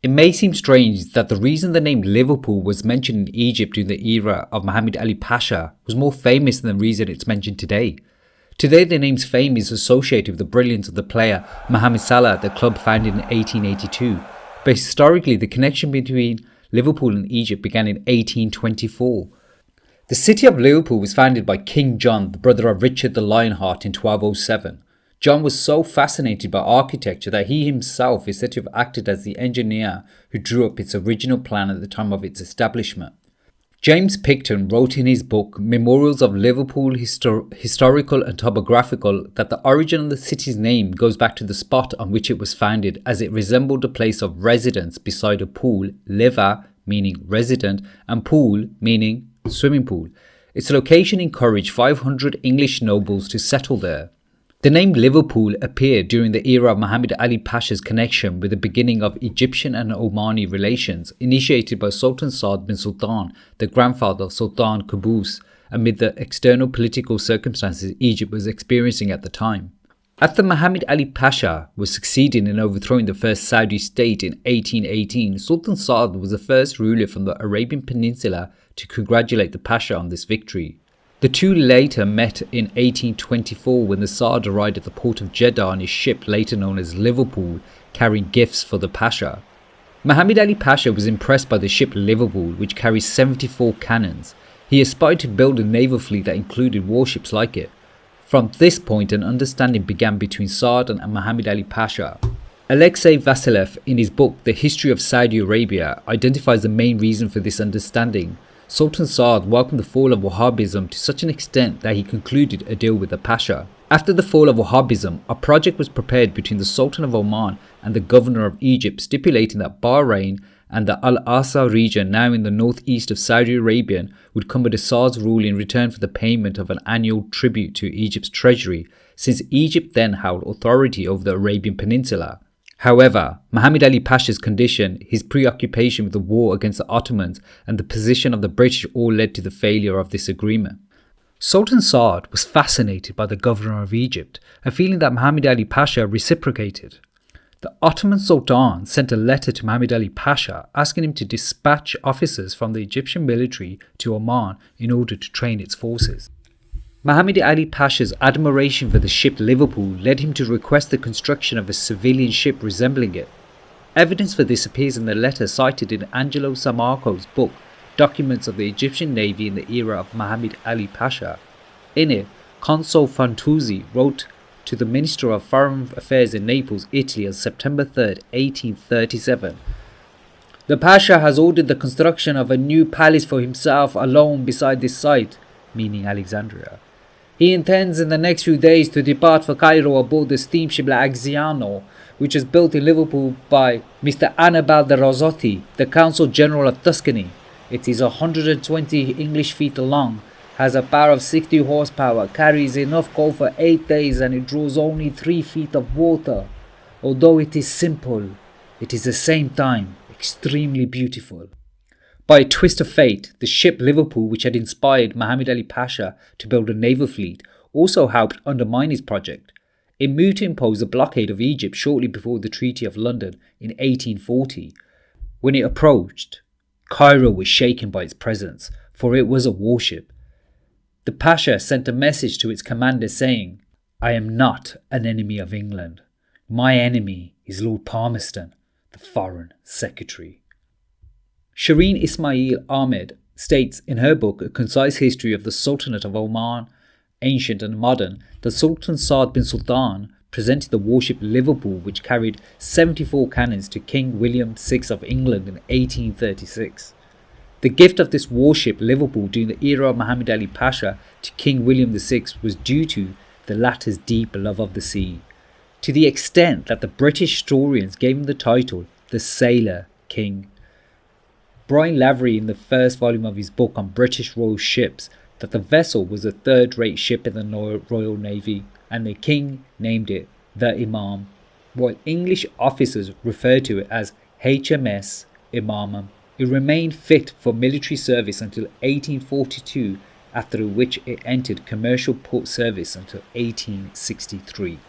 It may seem strange that the reason the name Liverpool was mentioned in Egypt during the era of Muhammad Ali Pasha was more famous than the reason it's mentioned today. Today the name's fame is associated with the brilliance of the player Mohamed Salah at the club founded in 1882, but historically the connection between Liverpool and Egypt began in 1824. The city of Liverpool was founded by King John, the brother of Richard the Lionheart, in 1207. John was so fascinated by architecture that he himself is said to have acted as the engineer who drew up its original plan at the time of its establishment. James Picton wrote in his book Memorials of Liverpool Historical and Topographical that the origin of the city's name goes back to the spot on which it was founded, as it resembled a place of residence beside a pool, liver meaning resident and pool meaning swimming pool. Its location encouraged 500 English nobles to settle there. The name Liverpool appeared during the era of Muhammad Ali Pasha's connection with the beginning of Egyptian and Omani relations, initiated by Sultan Saad bin Sultan, the grandfather of Sultan Qu-rious, amid the external political circumstances Egypt was experiencing at the time. After Muhammad Ali Pasha was succeeding in overthrowing the first Saudi state in 1818, Sultan Saad was the first ruler from the Arabian Peninsula to congratulate the Pasha on this victory. The two later met in 1824 when the Saad arrived at the port of Jeddah on his ship later known as Liverpool, carrying gifts for the Pasha. Muhammad Ali Pasha was impressed by the ship Liverpool, which carries 74 cannons. He aspired to build a naval fleet that included warships like it. From this point, an understanding began between Saad and Muhammad Ali Pasha. Alexei Vasilev, in his book The History of Saudi Arabia, identifies the main reason for this understanding. Sultan Saad welcomed the fall of Wahhabism to such an extent that he concluded a deal with the Pasha. After the fall of Wahhabism, a project was prepared between the Sultan of Oman and the governor of Egypt, stipulating that Bahrain and the Al-Asa region, now in the northeast of Saudi Arabia, would come under Saad's rule in return for the payment of an annual tribute to Egypt's treasury, since Egypt then held authority over the Arabian Peninsula. However, Muhammad Ali Pasha's condition, his preoccupation with the war against the Ottomans, and the position of the British all led to the failure of this agreement. Sultan Saad was fascinated by the governor of Egypt, a feeling that Muhammad Ali Pasha reciprocated. The Ottoman Sultan sent a letter to Muhammad Ali Pasha asking him to dispatch officers from the Egyptian military to Oman in order to train its forces. Muhammad Ali Pasha's admiration for the ship Liverpool led him to request the construction of a civilian ship resembling it. Evidence for this appears in the letter cited in Angelo Sammarco's book Documents of the Egyptian Navy in the Era of Muhammad Ali Pasha. In it, Consul Fantuzzi wrote to the Minister of Foreign Affairs in Naples, Italy on September 3, 1837. The Pasha has ordered the construction of a new palace for himself alone beside this site, meaning Alexandria. He intends in the next few days to depart for Cairo aboard the steamship La Axiano, which was built in Liverpool by Mr. Annibal de Rosotti, the Consul General of Tuscany. It is 120 English feet long, has a power of 60 horsepower, carries enough coal for 8 days, and it draws only 3 feet of water. Although it is simple, it is at the same time extremely beautiful. By a twist of fate, the ship Liverpool, which had inspired Muhammad Ali Pasha to build a naval fleet, also helped undermine his project. It moved to impose a blockade of Egypt shortly before the Treaty of London in 1840. When it approached, Cairo was shaken by its presence, for it was a warship. The Pasha sent a message to its commander saying, "I am not an enemy of England. My enemy is Lord Palmerston, the Foreign Secretary." Shireen Ismail Ahmed states in her book A Concise History of the Sultanate of Oman, Ancient and Modern, that Sultan Saad bin Sultan presented the warship Liverpool, which carried 74 cannons, to King William VI of England in 1836. The gift of this warship Liverpool during the era of Muhammad Ali Pasha to King William VI was due to the latter's deep love of the sea, to the extent that the British historians gave him the title the Sailor King. Brian Lavery, in the first volume of his book on British royal ships, that the vessel was a third-rate ship in the Royal Navy, and the king named it the Imam, while English officers referred to it as HMS Imam. It remained fit for military service until 1842, after which it entered commercial port service until 1863.